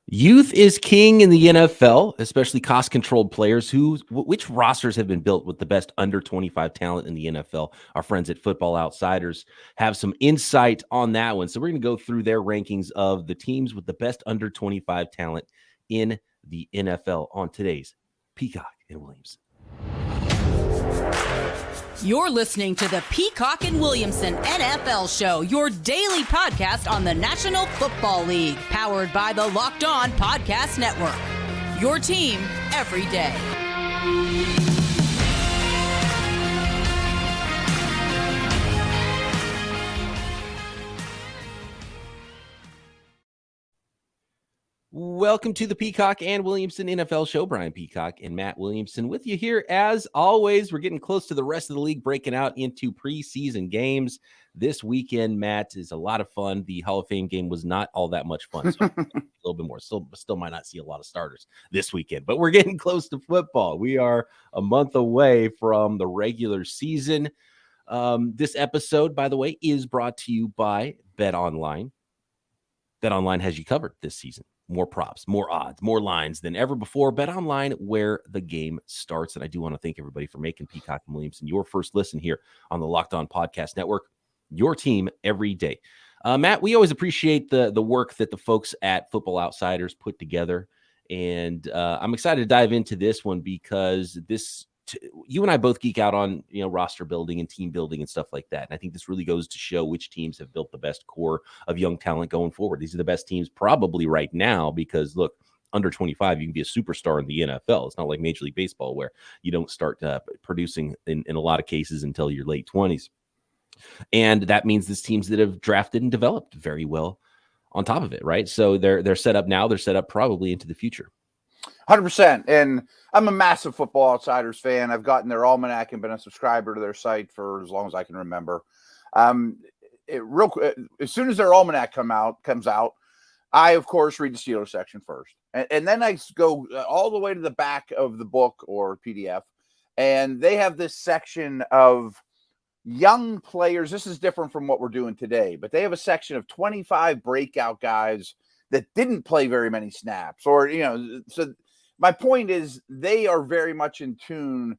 Youth is king in the NFL, especially cost-controlled players. Which rosters have been built with the best under 25 talent in the NFL? Our friends at Football Outsiders have some insight on that one. So we're going to go through their rankings of the teams with the best under 25 talent in the NFL on today's Peacock and Williamson. You're listening to the Peacock and Williamson NFL Show, your daily podcast on the National Football League, powered by the Locked On Podcast Network. Your team every day. Welcome to the Peacock and Williamson NFL Show. Brian Peacock and Matt Williamson with you here. As always, we're getting close to the rest of the league, breaking out into preseason games. This weekend, Matt, is a lot of fun. The Hall of Fame game was not all that much fun, so a little bit more. Still might not see a lot of starters this weekend, but we're getting close to football. We are a month away from the regular season. This episode, by the way, is brought to you by BetOnline. BetOnline has you covered this season. More props, more odds, more lines than ever before. BetOnline, where the game starts. And I do want to thank everybody for making Peacock and Williamson your first listen here on the Locked On Podcast Network, your team every day. Matt, we always appreciate the work that the folks at Football Outsiders put together. And I'm excited to dive into this one because you and I both geek out on, roster building and team building and stuff like that. And I think this really goes to show which teams have built the best core of young talent going forward. These are the best teams probably right now because, look, under 25, you can be a superstar in the NFL. It's not like Major League Baseball where you don't start producing in a lot of cases until your late 20s. And that means these teams that have drafted and developed very well on top of it, right? So they're set up now. They're set up probably into the future. 100%. And I'm a massive Football Outsiders fan. I've gotten their almanac and been a subscriber to their site for as long as I can remember. As soon as their almanac comes out, I, of course, read the Steelers section first. And then I go all the way to the back of the book or PDF. And they have this section of young players. This is different from what we're doing today. But they have a section of 25 breakout guys that didn't play very many snaps. So my point is they are very much in tune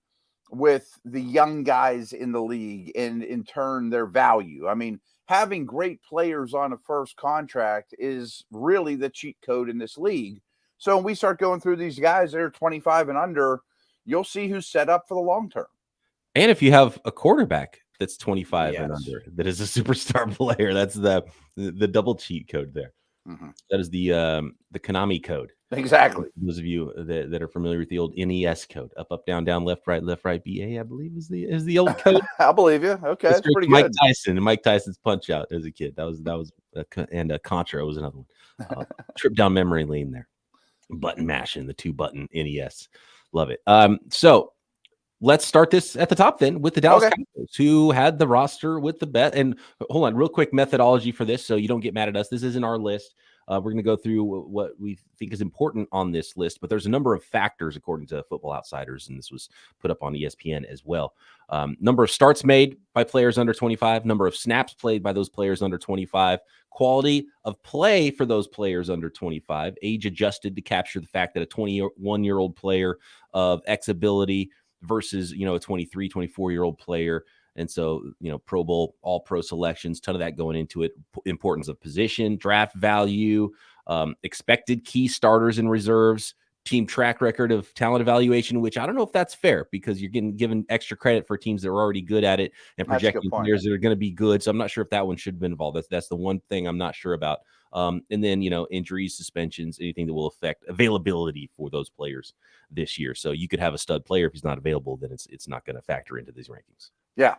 with the young guys in the league and in turn their value. I mean, having great players on a first contract is really the cheat code in this league. So when we start going through these guys that are 25 and under, you'll see who's set up for the long term. And if you have a quarterback that's 25 and under, that is a superstar player, that's the double cheat code there. Mm-hmm. That is the Konami code. Exactly. Those of you that are familiar with the old NES code, up, down, down, left, right, BA, I believe is the old code. I'll believe you. Okay, that's pretty Mike good. Tyson and Mike Tyson's Punch Out as a kid. That was and Contra was another one. Trip down memory lane there. Button mashing the 2-button NES. Love it. So let's start this at the top then with the Dallas Cowboys, who had the roster with the bet. And hold on, real quick methodology for this so you don't get mad at us. This isn't our list. We're going to go through what we think is important on this list, but there's a number of factors according to Football Outsiders, and this was put up on ESPN as well. Number of starts made by players under 25, number of snaps played by those players under 25, quality of play for those players under 25, age adjusted to capture the fact that a 21-year-old player of X ability versus, a 23, 24-year-old player. And so, Pro Bowl, all pro selections, ton of that going into it. Importance of position, draft value, expected key starters and reserves, team track record of talent evaluation, which I don't know if that's fair because you're getting given extra credit for teams that are already good at it and projecting players that are going to be good. So I'm not sure if that one should have been involved. That's the one thing I'm not sure about. And then, injuries, suspensions, anything that will affect availability for those players this year. So you could have a stud player if he's not available, then it's not going to factor into these rankings. Yeah,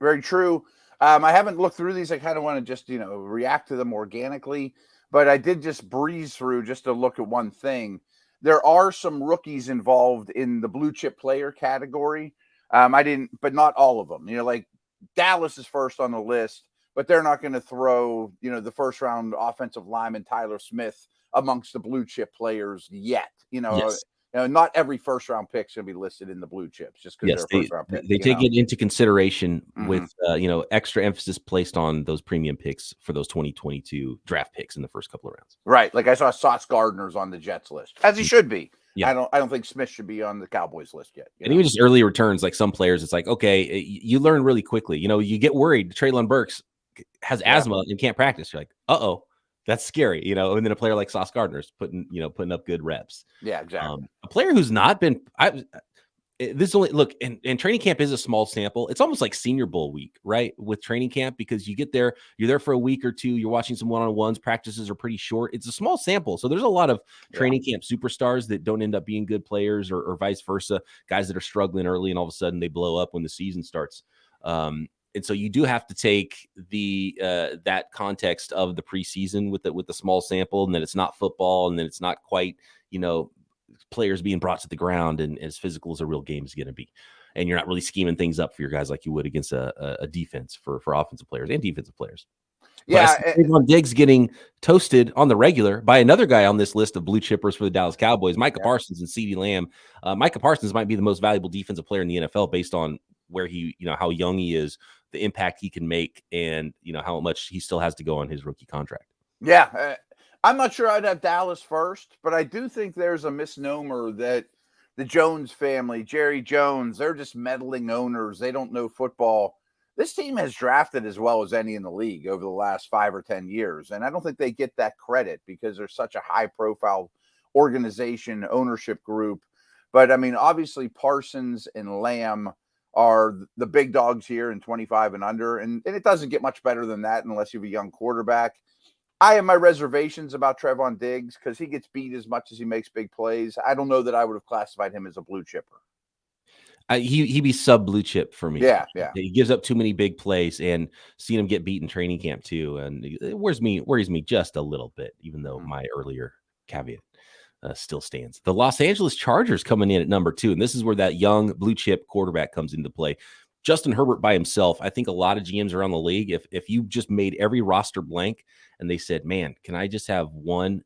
very true. I haven't looked through these. I kind of want to just, react to them organically, but I did just breeze through just to look at one thing. There are some rookies involved in the blue chip player category. But not all of them. Like Dallas is first on the list, but they're not going to throw, the first round offensive lineman Tyler Smith amongst the blue chip players yet. Yes. not every first round pick is going to be listed in the blue chips just because Yes, they're a first round pick. they take it into consideration with Mm-hmm. extra emphasis placed on those premium picks for those 2022 draft picks in the first couple of rounds. Right, like I saw Sauce Gardner's on the Jets list, as he should be. Yeah. I don't think Smith should be on the Cowboys list yet. And even just early returns, like some players, it's like, okay, you learn really quickly. You get worried. Treylon Burks has asthma and can't practice. You're like, uh-oh, that's scary, and then a player like Sauce Gardner's putting up good reps. Yeah, exactly. A player who's not been this only look and training camp is a small sample. It's almost like Senior Bowl week, right? With training camp, because you get there, you're there for a week or two, you're watching some one-on-ones, practices are pretty short. It's a small sample. So there's a lot of training camp superstars that don't end up being good players or vice versa, guys that are struggling early and all of a sudden they blow up when the season starts. And so you do have to take the that context of the preseason with the small sample, and then it's not football, and then it's not quite, players being brought to the ground and as physical as a real game is going to be. And you're not really scheming things up for your guys like you would against a defense for offensive players and defensive players. Yeah. Trevon Diggs getting toasted on the regular by another guy on this list of blue chippers for the Dallas Cowboys, Micah Parsons and CeeDee Lamb. Micah Parsons might be the most valuable defensive player in the NFL based on where he, how young he is, the impact he can make, and, how much he still has to go on his rookie contract. Yeah. I'm not sure I'd have Dallas first, but I do think there's a misnomer that the Jones family, Jerry Jones, they're just meddling owners. They don't know football. This team has drafted as well as any in the league over the last 5 or 10 years. And I don't think they get that credit because they're such a high profile organization, ownership group. But I mean, obviously Parsons and Lamb are the big dogs here in 25 and under. And it doesn't get much better than that unless you have a young quarterback. I have my reservations about Trevon Diggs because he gets beat as much as he makes big plays. I don't know that I would have classified him as a blue chipper. He'd be sub blue chip for me. Yeah. He gives up too many big plays, and seeing him get beat in training camp too, and it worries me just a little bit, even though my earlier caveat still stands. The Los Angeles Chargers coming in at number 2, and this is where that young blue chip quarterback comes into play. Justin Herbert by himself. I think a lot of GMs around the league, if you just made every roster blank and they said, man, can I just have one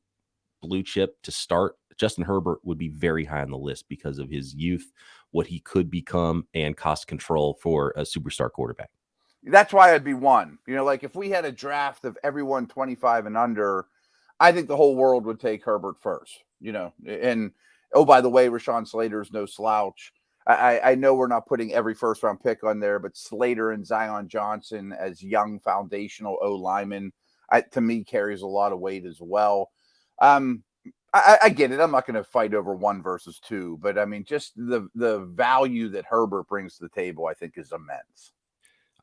blue chip to start? Justin Herbert would be very high on the list because of his youth, what he could become, and cost control for a superstar quarterback. That's why I'd be one. Like if we had a draft of everyone 25 and under, I think the whole world would take Herbert first, and oh, by the way, Rashawn Slater's no slouch. I know we're not putting every first round pick on there, but Slater and Zion Johnson as young foundational O linemen, to me, carries a lot of weight as well. I get it. I'm not going to fight over 1 versus 2, but I mean, just the value that Herbert brings to the table, I think, is immense.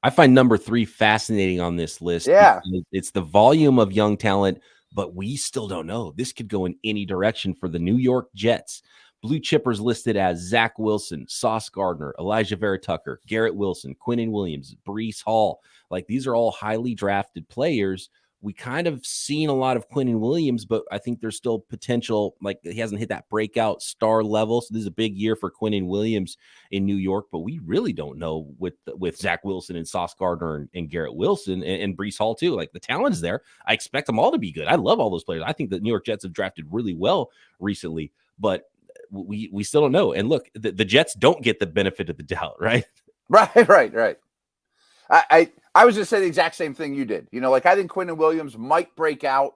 I find number 3 fascinating on this list. Yeah. It's the volume of young talent, but we still don't know. This could go in any direction for the New York Jets. Blue chippers listed as Zach Wilson, Sauce Gardner, Elijah Vera Tucker, Garrett Wilson, Quinnen Williams, Breece Hall. Like, these are all highly drafted players. We kind of seen a lot of Quinnen Williams, but I think there's still potential. Like, he hasn't hit that breakout star level. So this is a big year for Quinnen Williams in New York, but we really don't know with Zach Wilson and Sauce Gardner and Garrett Wilson and Breece Hall too. Like, the talent is there. I expect them all to be good. I love all those players. I think the New York Jets have drafted really well recently, but we still don't know. And look, the Jets don't get the benefit of the doubt, right? Right. I was just saying the exact same thing you did. I think Quinnen Williams might break out,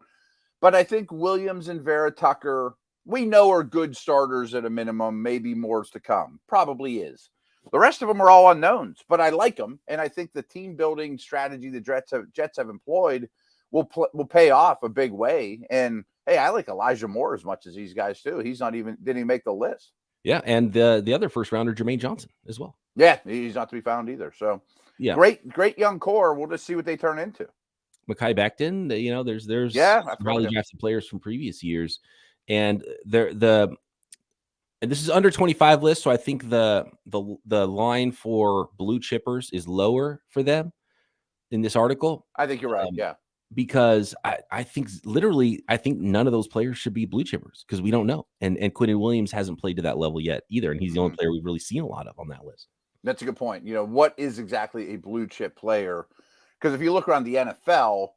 but I think Williams and Vera Tucker, we know are good starters at a minimum, maybe more to come. Probably is. The rest of them are all unknowns, but I like them. And I think the team building strategy the Jets have employed will pay off a big way. And hey, I like Elijah Moore as much as these guys too. Didn't even make the list. Yeah, and the other first rounder, Jermaine Johnson, as well. Yeah, he's not to be found either. So yeah, great young core. We'll just see what they turn into. Mekhi Becton, there's highly drafted players from previous years, and and this is under 25 list, so I think the line for blue chippers is lower for them in this article. I think you're right. Yeah. Because I think none of those players should be blue chippers because we don't know. And Quinnen Williams hasn't played to that level yet either. And he's the only player we've really seen a lot of on that list. That's a good point. What is exactly a blue chip player? Because if you look around the NFL,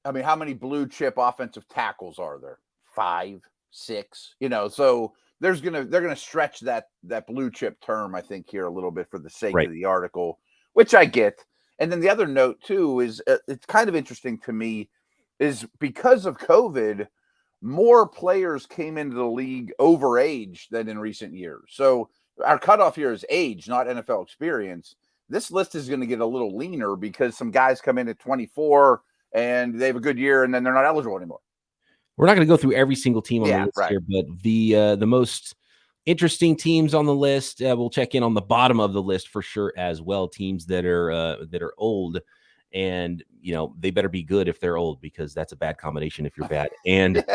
I mean, how many blue chip offensive tackles are there? 5, 6, so they're gonna stretch that blue chip term, I think, here a little bit for the sake of the article, which I get. And then the other note too is it's kind of interesting to me is because of COVID, more players came into the league over age than in recent years. So our cutoff here is age, not NFL experience. This list is going to get a little leaner because some guys come in at 24 and they have a good year and then they're not eligible anymore. We're not going to go through every single team on the list here, but the most interesting teams on the list, we'll check in on the bottom of the list for sure as well. Teams that are old, and they better be good if they're old, because that's a bad combination if you're bad and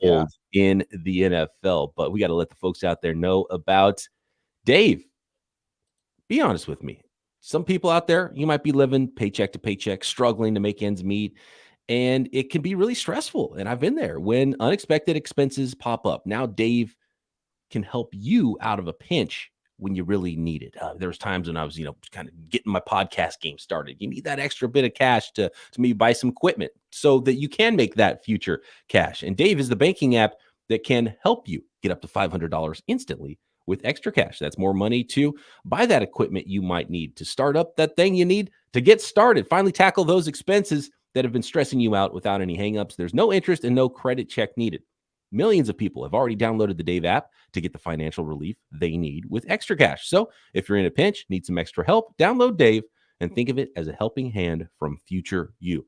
old in the NFL. But we got to let the folks out there know about Dave. Be honest with me. Some people out there, you might be living paycheck to paycheck, struggling to make ends meet. And it can be really stressful. And I've been there when unexpected expenses pop up. Now, Dave can help you out of a pinch when you really need it. There was times when I was, kind of getting my podcast game started. You need that extra bit of cash to maybe buy some equipment so that you can make that future cash. And Dave is the banking app that can help you get up to $500 instantly with extra cash. That's more money to buy that equipment you might need to start up that thing you need to get started. Finally, tackle those expenses that have been stressing you out without any hangups. There's no interest and no credit check needed. Millions of people have already downloaded the Dave app to get the financial relief they need with extra cash. So if you're in a pinch, need some extra help, download Dave and think of it as a helping hand from future you.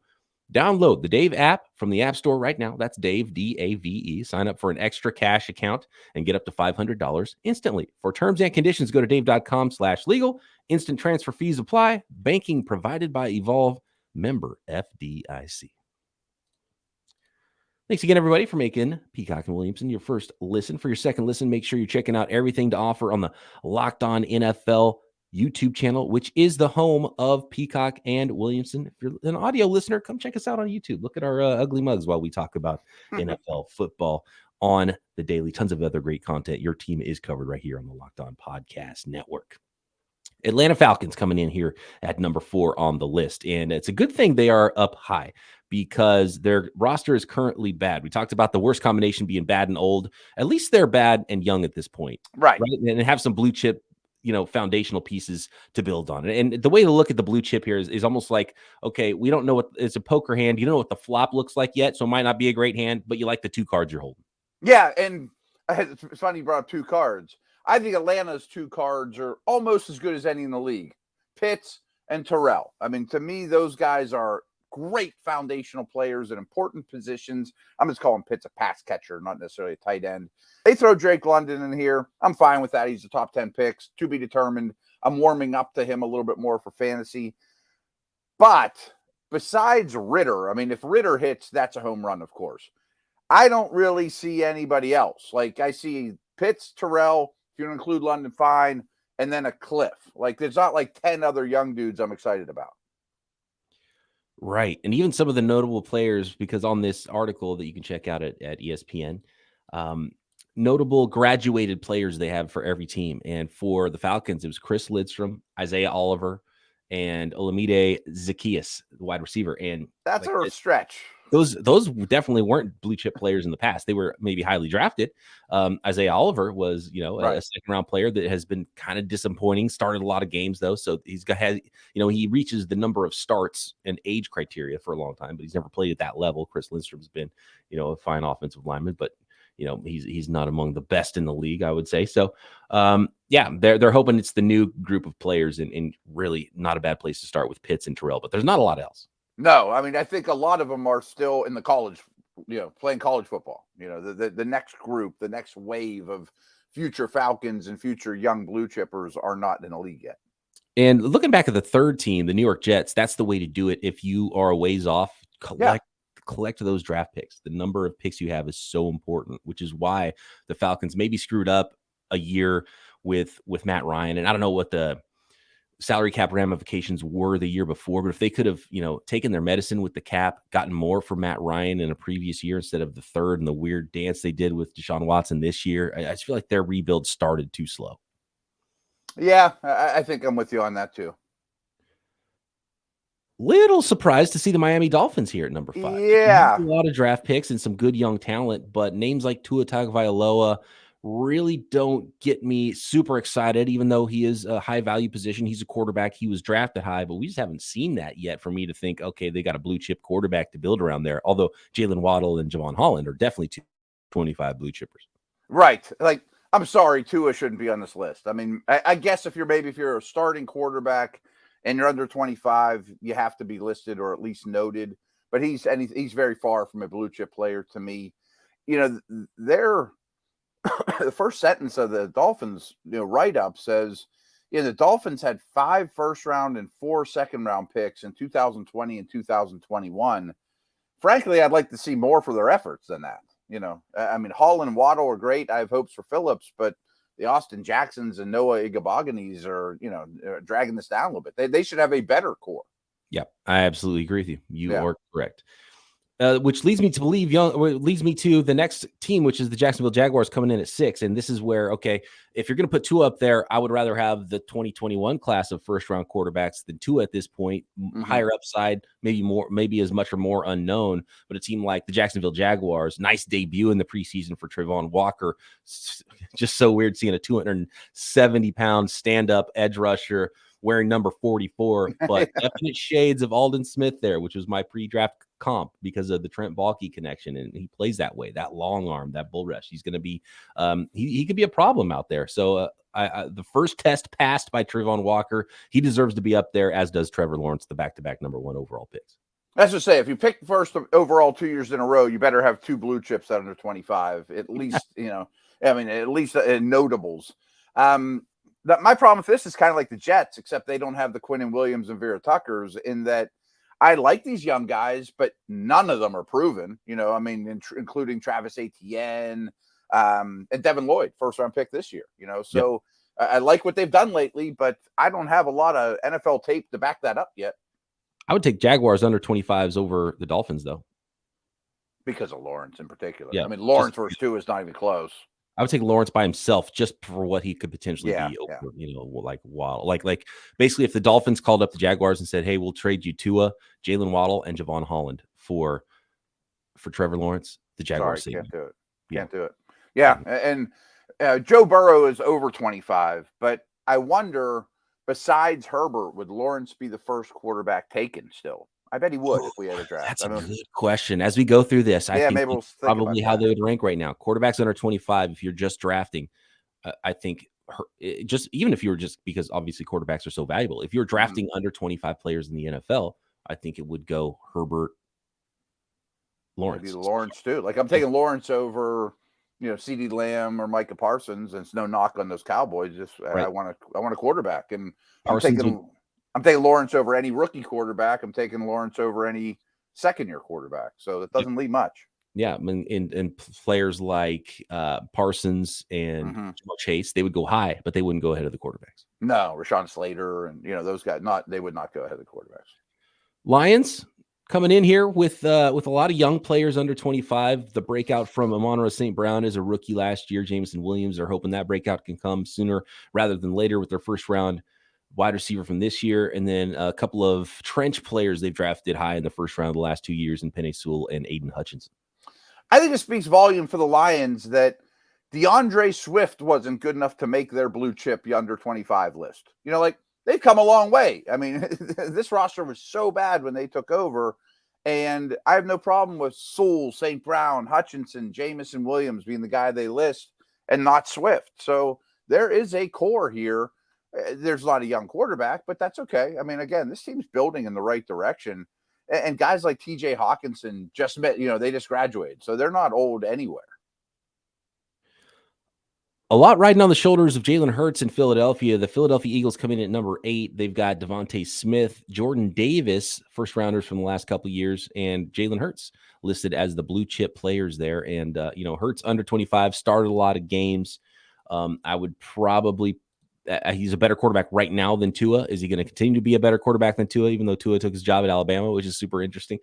Download the Dave app from the App Store right now. That's Dave, D-A-V-E. Sign up for an extra cash account and get up to $500 instantly. For terms and conditions, go to dave.com/legal. Instant transfer fees apply. Banking provided by Evolve. Member FDIC. Thanks again, everybody, for making Peacock and Williamson your first listen. For your second listen, make sure you're checking out everything to offer on the Locked On NFL YouTube channel, which is the home of Peacock and Williamson. If you're an audio listener, come check us out on YouTube. Look at our ugly mugs while we talk about NFL football on the daily. Tons of other great content. Your team is covered right here on the Locked On Podcast Network. Atlanta Falcons coming in here at number 4 on the list. And it's a good thing they are up high because their roster is currently bad. We talked about the worst combination being bad and old. At least they're bad and young at this point. Right? And have some blue chip, foundational pieces to build on. And the way to look at the blue chip here is almost like, okay, we don't know what it's a poker hand. You don't know what the flop looks like yet. So it might not be a great hand, but you like the 2 cards you're holding. Yeah. And it's funny you brought up 2 cards. I think Atlanta's 2 cards are almost as good as any in the league. Pitts and Terrell. I mean, to me, those guys are great foundational players in important positions. I'm just calling Pitts a pass catcher, not necessarily a tight end. They throw Drake London in here. I'm fine with that. He's the top 10 picks, to be determined. I'm warming up to him a little bit more for fantasy. But besides Ritter, I mean, if Ritter hits, that's a home run, of course. I don't really see anybody else. Like, I see Pitts, Terrell, if you don't include London, fine, and then a Cliff. Like, there's not like 10 other young dudes I'm excited about. Right. And even some of the notable players, because on this article that you can check out at ESPN, notable graduated players they have for every team. And for the Falcons, it was Chris Lidstrom, Isaiah Oliver, and Olamide Zaccheaus, the wide receiver. And that's a stretch. Those definitely weren't blue chip players in the past. They were maybe highly drafted. Isaiah Oliver was, a second round player that has been kind of disappointing. Started a lot of games though, so he reaches the number of starts and age criteria for a long time, but he's never played at that level. Chris Lindstrom's been, a fine offensive lineman, but he's not among the best in the league, I would say. So, they're hoping it's the new group of players, and really not a bad place to start with Pitts and Terrell, but there's not a lot else. No, I mean, I think a lot of them are still in the college, playing college football. The next group, the next wave of future Falcons and future young blue chippers are not in the league yet. And looking back at the third team, the New York Jets, that's the way to do it. If you are a ways off, collect those draft picks. The number of picks you have is so important, which is why the Falcons maybe screwed up a year with Matt Ryan. And I don't know what the salary cap ramifications were the year before, but if they could have, taken their medicine with the cap, gotten more for Matt Ryan in a previous year instead of the third and the weird dance they did with Deshaun Watson this year, I just feel like their rebuild started too slow. Yeah, I think I'm with you on that too. Little surprised to see the Miami Dolphins here at number 5. Yeah. A lot of draft picks and some good young talent, but names like Tua Tagovailoa really don't get me super excited, even though he is a high value position. He's a quarterback. He was drafted high, but we just haven't seen that yet for me to think, okay, they got a blue chip quarterback to build around there. Although Jalen Waddle and Javon Holland are definitely 25 blue chippers. Right. Like, I'm sorry, Tua shouldn't be on this list. I mean, I guess if you're a starting quarterback and you're under 25, you have to be listed or at least noted. But he's very far from a blue chip player to me. You know, the first sentence of the Dolphins, write-up says, the Dolphins had 5 first-round and 4 second-round picks in 2020 and 2021. Frankly, I'd like to see more for their efforts than that. I mean, Hall and Waddle are great. I have hopes for Phillips, but the Austin Jacksons and Noah Igboganis are dragging this down a little bit. They should have a better core. Yeah, I absolutely agree with you. You are correct. Which leads me to the next team, which is the Jacksonville Jaguars coming in at 6. And this is where, okay, if you're going to put Tua up there, I would rather have the 2021 class of first-round quarterbacks than Tua at this point. Higher upside, maybe as much or more unknown. But a team like the Jacksonville Jaguars, nice debut in the preseason for Trevon Walker. Just so weird seeing a 270-pound stand-up edge rusher wearing number 44, but definite shades of Aldon Smith there, which was my pre-draft comp because of the Trent Baalke connection. And he plays that way, that long arm, that bull rush. He's going to be, he could be a problem out there. So the first test passed by Trevon Walker. He deserves to be up there, as does Trevor Lawrence, the back-to-back number 1 overall picks. That's to say, if you pick first overall 2 years in a row, you better have 2 blue chips under 25, at least, at least notables. My problem with this is kind of like the Jets, except they don't have the Quinnen Williams and Vera Tuckers, in that I like these young guys, but none of them are proven, including Travis Etienne and Devin Lloyd, first-round pick this year, So I like what they've done lately, but I don't have a lot of NFL tape to back that up yet. I would take Jaguars under 25s over the Dolphins, though. Because of Lawrence in particular. Yeah, Lawrence versus 2 is not even close. I would take Lawrence by himself just for what he could potentially be over, like Waddle. Like basically if the Dolphins called up the Jaguars and said, hey, we'll trade you Tua, Jalen Waddle, and Javon Holland for Trevor Lawrence, the Jaguars can't do it. Can't do it. Yeah. And Joe Burrow is over 25, but I wonder, besides Herbert, would Lawrence be the first quarterback taken still? I bet he would if we had a draft. That's a good question. As we go through this, I think we'll probably how they would rank right now. Quarterbacks under 25, if you're just drafting, I think even if you were just, because obviously quarterbacks are so valuable, if you're drafting under 25 players in the NFL, I think it would go Herbert, Lawrence. Maybe Lawrence too. Like I'm taking Lawrence over, CeeDee Lamb or Micah Parsons, and it's no knock on those Cowboys. Just I want a quarterback, and I'm taking Lawrence over any rookie quarterback. I'm taking Lawrence over any second-year quarterback. So that doesn't leave much. Yeah, and players like Parsons and Jamar Chase, they would go high, but they wouldn't go ahead of the quarterbacks. No, Rashawn Slater and those guys, they would not go ahead of the quarterbacks. Lions coming in here with a lot of young players under 25. The breakout from Amon-Ra St. Brown is a rookie last year. Jameson Williams are hoping that breakout can come sooner rather than later with their first round wide receiver from this year, and then a couple of trench players they've drafted high in the first round the last 2 years in Penei Sewell and Aiden Hutchinson. I think it speaks volume for the Lions that DeAndre Swift wasn't good enough to make their blue chip under 25 list. They've come a long way. I mean, this roster was so bad when they took over, and I have no problem with Sewell, St. Brown, Hutchinson, Jameson Williams being the guy they list and not Swift. So there is a core here. There's a lot of young quarterback, but that's okay. I mean, again, this team's building in the right direction. And guys like TJ Hawkinson just met, they just graduated. So they're not old anywhere. A lot riding on the shoulders of Jalen Hurts in Philadelphia. The Philadelphia Eagles coming in at number 8. They've got Devontae Smith, Jordan Davis, first rounders from the last couple of years, and Jalen Hurts listed as the blue chip players there. And, Hurts under 25 started a lot of games. I would probably he's a better quarterback right now than Tua. Is he going to continue to be a better quarterback than Tua, even though Tua took his job at Alabama, which is super interesting?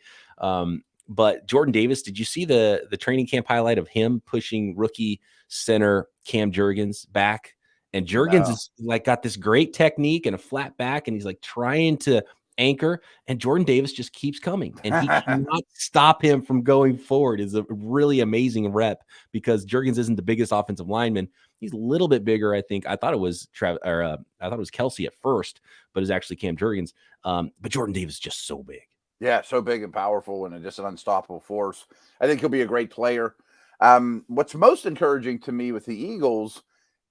But Jordan Davis, did you see the training camp highlight of him pushing rookie center Cam Jurgens back? And Jurgens is like got this great technique and a flat back, and he's like trying to anchor, and Jordan Davis just keeps coming, and he cannot stop him from going forward. Is a really amazing rep because Jurgens isn't the biggest offensive lineman. He's a little bit bigger, I think. I thought it was Kelsey at first, but it's actually Cam Jurgens. But Jordan Davis is just so big. Yeah, so big and powerful and just an unstoppable force. I think he'll be a great player. What's most encouraging to me with the Eagles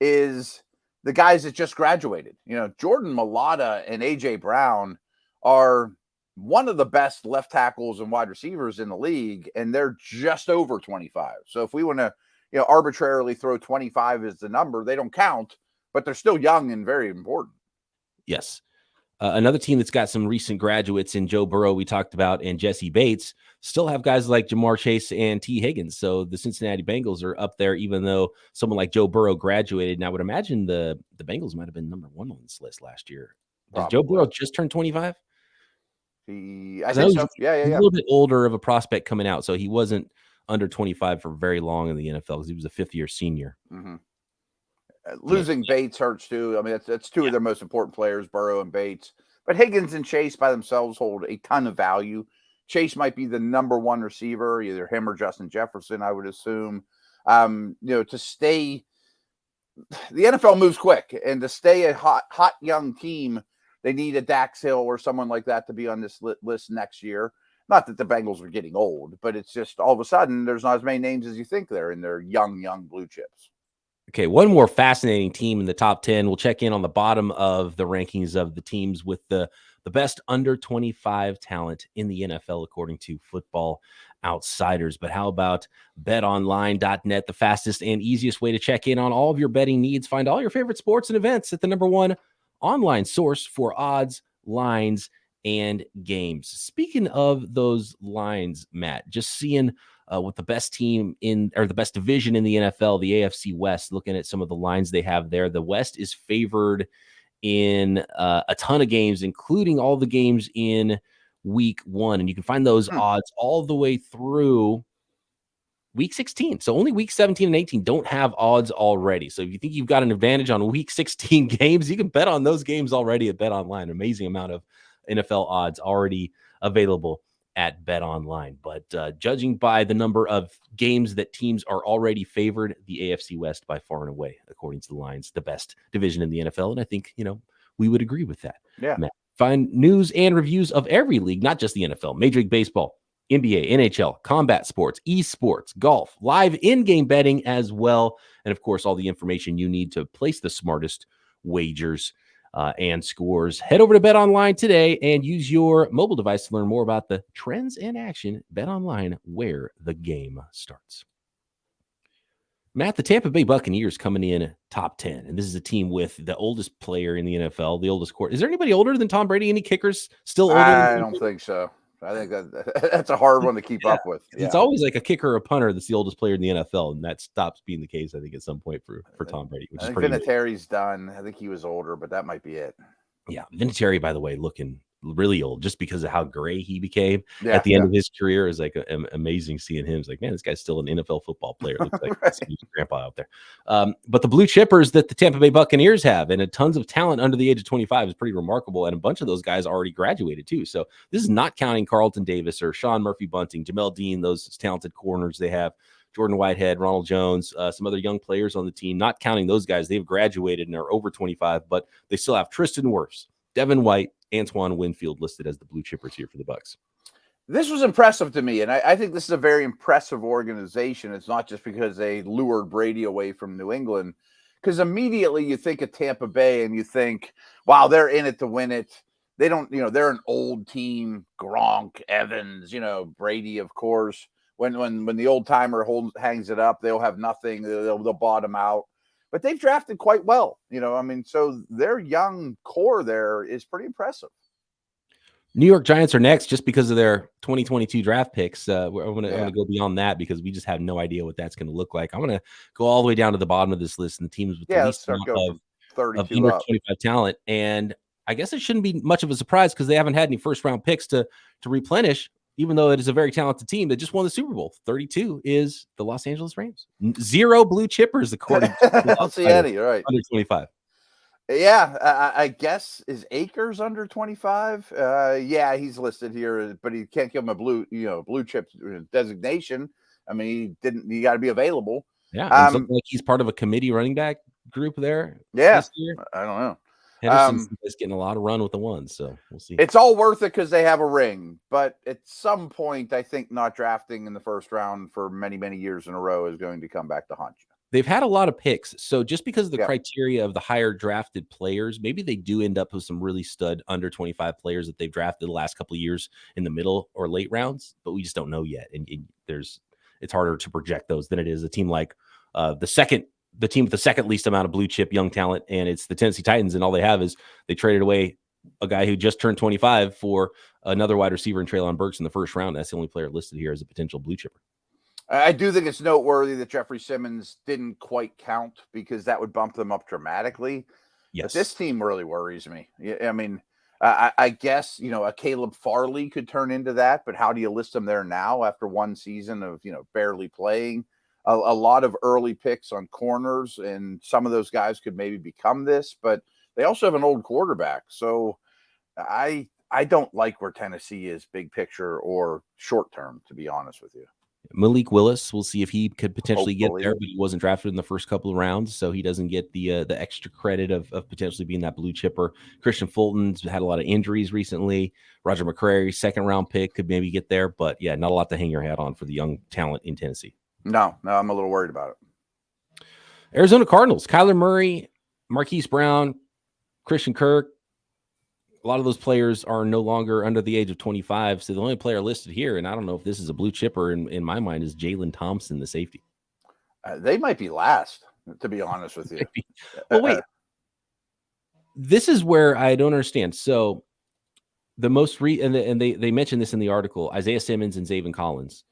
is the guys that just graduated. Jordan Mailata and A.J. Brown are one of the best left tackles and wide receivers in the league, and they're just over 25. So if we want to, arbitrarily throw 25 as the number, they don't count, but they're still young and very important. Yes. Another team that's got some recent graduates in Joe Burrow we talked about and Jesse Bates still have guys like Jamar Chase and T. Higgins. So the Cincinnati Bengals are up there, even though someone like Joe Burrow graduated. And I would imagine the Bengals might have been number one on this list last year. Did Joe Burrow just turn 25? I think so. Yeah. A little bit older of a prospect coming out. So he wasn't under 25 for very long in the NFL because he was a fifth-year senior. Mm-hmm. Losing Bates hurts too. I mean, that's two of their most important players, Burrow and Bates. But Higgins and Chase by themselves hold a ton of value. Chase might be the number one receiver, either him or Justin Jefferson, I would assume. To stay, the NFL moves quick, and to stay a hot young team, they need a Dax Hill or someone like that to be on this list next year. Not that the Bengals are getting old, but it's just all of a sudden there's not as many names as you think there, and they're young blue chips. Okay, one more fascinating team in the top 10. We'll check in on the bottom of the rankings of the teams with the best under 25 talent in the NFL, according to Football Outsiders. But how about betonline.net, the fastest and easiest way to check in on all of your betting needs? Find all your favorite sports and events at the number one online source for odds, lines, and games. Speaking of those lines, Matt, just seeing with the best team or the best division in the NFL, the AFC West, looking at some of the lines they have there, the West is favored in a ton of games, including all the games in week 1. And you can find those odds all the way through week 16. So only week 17 and 18 don't have odds already. So if you think you've got an advantage on week 16 games, you can bet on those games already at BetOnline. Amazing amount of NFL odds already available at BetOnline. But judging by the number of games that teams are already favored, the AFC West by far and away, according to the lines, the best division in the NFL. And I think, we would agree with that. Yeah. Matt, find news and reviews of every league, not just the NFL, Major League Baseball, NBA, NHL, combat sports, esports, golf, live in-game betting as well. And of course, all the information you need to place the smartest wagers and scores. Head over to BetOnline today and use your mobile device to learn more about the trends and action. BetOnline, where the game starts. Matt, the Tampa Bay Buccaneers coming in top 10, and this is a team with the oldest player in the NFL, the oldest court. Is there anybody older than Tom Brady? Any kickers still older? I don't think so. I think that's a hard one to keep up with. Yeah. It's always like a kicker or a punter that's the oldest player in the NFL, and that stops being the case, I think, at some point for Tom Brady. Which I think pretty Vinatieri's done. I think he was older, but that might be it. Yeah, Vinatieri, by the way, looking really old just because of how gray he became at the end of his career. Is like amazing seeing him. It's like, man, this guy's still an NFL football player. Looks like right. His grandpa out there. But the blue chippers that the Tampa Bay Buccaneers have and tons of talent under the age of 25 is pretty remarkable. And a bunch of those guys already graduated too. So this is not counting Carlton Davis or Sean Murphy-Bunting, Jamel Dean, those talented corners they have, Jordan Whitehead, Ronald Jones, some other young players on the team, not counting those guys. They've graduated and are over 25, but they still have Tristan Wirfs, Devin White, Antoine Winfield listed as the blue chippers here for the Bucs. This was impressive to me, and I think this is a very impressive organization. It's not just because they lured Brady away from New England, because immediately you think of Tampa Bay and you think, wow, they're in it to win it. They don't, they're an old team, Gronk, Evans, Brady, of course. When the old timer hangs it up, they'll have nothing. They'll bottom out. But they've drafted quite well, so their young core there is pretty impressive. New York Giants are next just because of their 2022 draft picks. I'm going to go beyond that because we just have no idea what that's going to look like. I'm going to go all the way down to the bottom of this list and the teams with the least amount of New York 25 talent. And I guess it shouldn't be much of a surprise because they haven't had any first-round picks to replenish, even though it is a very talented team that just won the Super Bowl. 32 is the Los Angeles Rams. 0 blue chippers, according to I don't see any, right. Under 25. Yeah, I guess is Akers under 25? Yeah, he's listed here, but he can't give him a blue chip designation. I mean, he got to be available. Yeah, and something like he's part of a committee running back group there. Yeah, this year. I don't know. Henderson's getting a lot of run with the ones, so we'll see. It's all worth it because they have a ring, but at some point, I think not drafting in the first round for many, many years in a row is going to come back to haunt you. They've had a lot of picks. So just because of the criteria of the higher drafted players, maybe they do end up with some really stud under 25 players that they've drafted the last couple of years in the middle or late rounds, but we just don't know yet. And it's harder to project those than it is a team like the team with the second least amount of blue chip young talent, and it's the Tennessee Titans, and all they have is they traded away a guy who just turned 25 for another wide receiver in Treylon Burks in the first round. That's the only player listed here as a potential blue chipper. I do think it's noteworthy that Jeffrey Simmons didn't quite count because that would bump them up dramatically. Yes. But this team really worries me. I mean, I guess, a Caleb Farley could turn into that, but how do you list them there now after one season of, barely playing? A lot of early picks on corners, and some of those guys could maybe become this, but they also have an old quarterback. So I don't like where Tennessee is big picture or short term, to be honest with you. Malik Willis, we'll see if he could potentially get there, but he wasn't drafted in the first couple of rounds, so he doesn't get the extra credit of potentially being that blue chipper. Christian Fulton's had a lot of injuries recently. Roger McCrary, second round pick, could maybe get there, but yeah, not a lot to hang your hat on for the young talent in Tennessee. No, I'm a little worried about it. Arizona Cardinals, Kyler Murray, Marquise Brown, Christian Kirk. A lot of those players are no longer under the age of 25. So the only player listed here, and I don't know if this is a blue chipper in my mind, is Jalen Thompson, the safety. They might be last, to be honest with you. Well, wait. This is where I don't understand. So the most and they mentioned this in the article, Isaiah Simmons and Zaven Collins.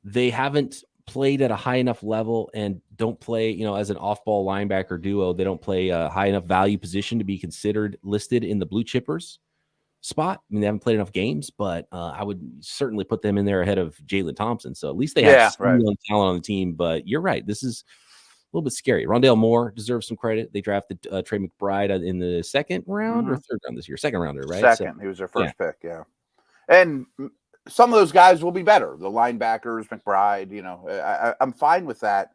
They haven't played at a high enough level and don't play, as an off-ball linebacker duo. They don't play a high enough value position to be considered listed in the blue chippers spot. I mean, they haven't played enough games, but I would certainly put them in there ahead of Jalen Thompson. So at least they have some young talent on the team. But you're right, this is a little bit scary. Rondale Moore deserves some credit. They drafted Trey McBride in the second round or third round this year. Second rounder, right? Second. He was their first pick, yeah. And some of those guys will be better. The linebackers, McBride, I'm fine with that.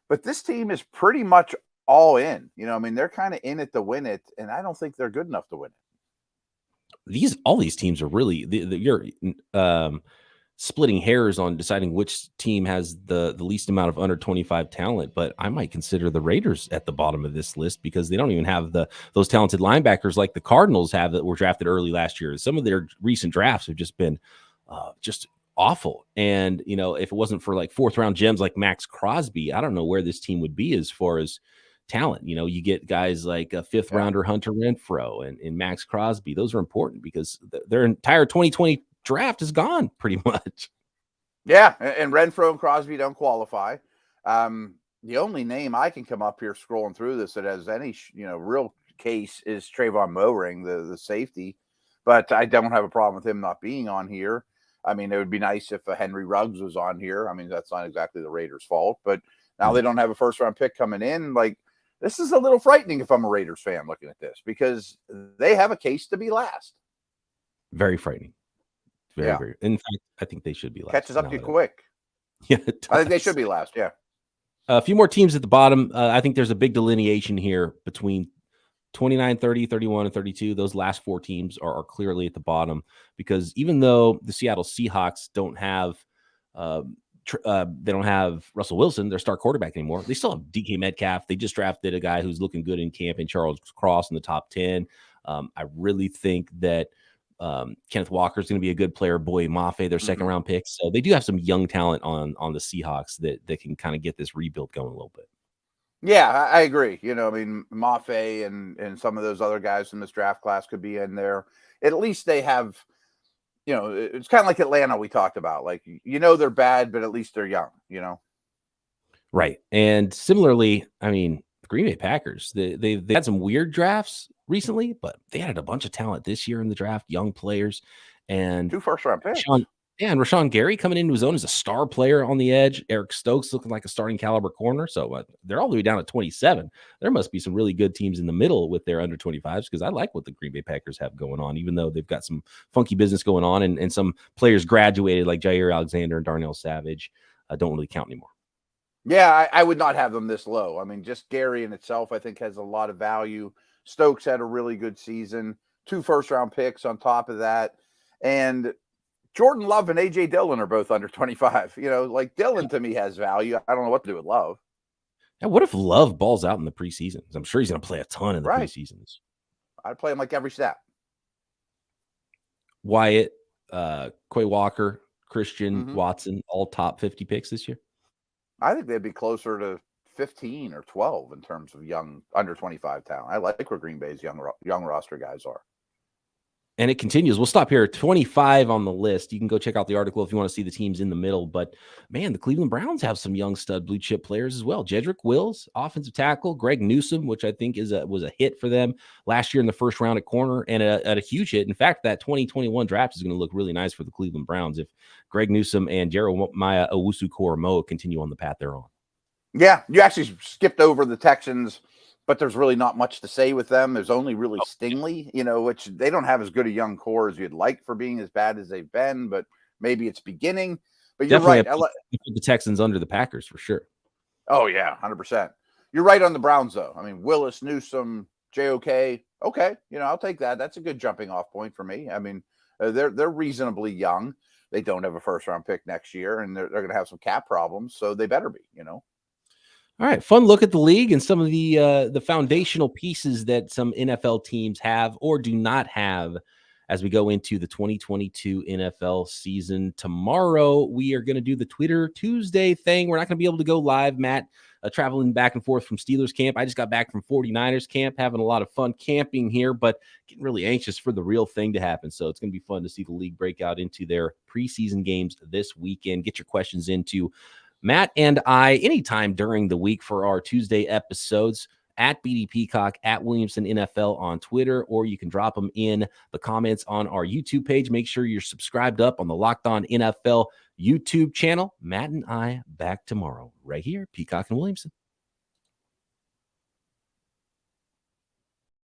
But this team is pretty much all in. They're kind of in it to win it, and I don't think they're good enough to win it. All these teams are really you're splitting hairs on deciding which team has the least amount of under 25 talent. But I might consider the Raiders at the bottom of this list because they don't even have those talented linebackers like the Cardinals have that were drafted early last year. Some of their recent drafts have just been just awful. And, if it wasn't for like fourth round gems like Max Crosby, I don't know where this team would be as far as talent. You get guys like a fifth rounder Hunter Renfrow and Max Crosby. Those are important because their entire 2020 draft is gone pretty much. Yeah. And Renfrow and Crosby don't qualify. The only name I can come up here scrolling through this that has any, real case is Trayvon Moehring, the safety. But I don't have a problem with him not being on here. I mean, it would be nice if Henry Ruggs was on here. I mean, that's not exactly the Raiders' fault, but now they don't have a first-round pick coming in. Like, this is a little frightening if I'm a Raiders fan looking at this because they have a case to be last. Very frightening. Very. In fact, I think they should be last. Catches up to you quick. Yeah, I think they should be last, yeah. A few more teams at the bottom. I think there's a big delineation here between 29, 30, 31, and 32. Those last four teams are clearly at the bottom because even though the Seattle Seahawks don't have Russell Wilson, their star quarterback anymore, they still have DK Metcalf. They just drafted a guy who's looking good in camp in Charles Cross in the top 10. I really think that Kenneth Walker is going to be a good player. Boye Mafe, their second round pick. So they do have some young talent on the Seahawks that can kind of get this rebuild going a little bit. Yeah, I agree. Mafe and some of those other guys in this draft class could be in there. At least they have, it's kind of like Atlanta we talked about. Like, they're bad, but at least they're young, Right. And similarly, I mean, the Green Bay Packers, they had some weird drafts recently, but they added a bunch of talent this year in the draft, young players. And 2 first-round picks. Yeah, and Rashawn Gary coming into his own as a star player on the edge. Eric Stokes looking like a starting caliber corner. So they're all the way down at 27. There must be some really good teams in the middle with their under 25s because I like what the Green Bay Packers have going on, even though they've got some funky business going on and some players graduated like Jair Alexander and Darnell Savage don't really count anymore. Yeah, I would not have them this low. I mean, just Gary in itself, I think, has a lot of value. Stokes had a really good season, 2 first-round picks on top of that. And Jordan Love and A.J. Dillon are both under 25. Like Dillon to me has value. I don't know what to do with Love. Now, what if Love balls out in the preseason? I'm sure he's going to play a ton in the preseasons. I'd play him like every snap. Wyatt, Quay Walker, Christian, Watson, all top 50 picks this year? I think they'd be closer to 15 or 12 in terms of young under 25 talent. I like where Green Bay's young roster guys are. And it continues. We'll stop here. 25 on the list. You can go check out the article if you want to see the teams in the middle. But, man, the Cleveland Browns have some young stud blue chip players as well. Jedrick Wills, offensive tackle. Greg Newsome, which I think was a hit for them last year in the first round at corner, and a huge hit. In fact, that 2021 draft is going to look really nice for the Cleveland Browns if Greg Newsome and Jeremiah Owusu-Koramoah continue on the path they're on. Yeah, you actually skipped over the Texans, but there's really not much to say with them. There's only really Stingley, which they don't have as good a young core as you'd like for being as bad as they've been, but maybe it's beginning. But you're Definitely right. The Texans under the Packers for sure. Oh, yeah, 100%. You're right on the Browns, though. I mean, Willis, Newsome, JOK. Okay, I'll take that. That's a good jumping off point for me. I mean, they're reasonably young. They don't have a first-round pick next year, and they're going to have some cap problems, so they better be, All right, fun look at the league and some of the foundational pieces that some NFL teams have or do not have as we go into the 2022 NFL season. Tomorrow, we are going to do the Twitter Tuesday thing. We're not going to be able to go live, Matt, traveling back and forth from Steelers camp. I just got back from 49ers camp, having a lot of fun camping here, but getting really anxious for the real thing to happen. So it's going to be fun to see the league break out into their preseason games this weekend. Get your questions into Matt and I anytime during the week for our Tuesday episodes at BD Peacock, at Williamson NFL on Twitter, or you can drop them in the comments on our YouTube page. Make sure you're subscribed up on the Locked On NFL YouTube channel. Matt and I back tomorrow right here, Peacock and Williamson.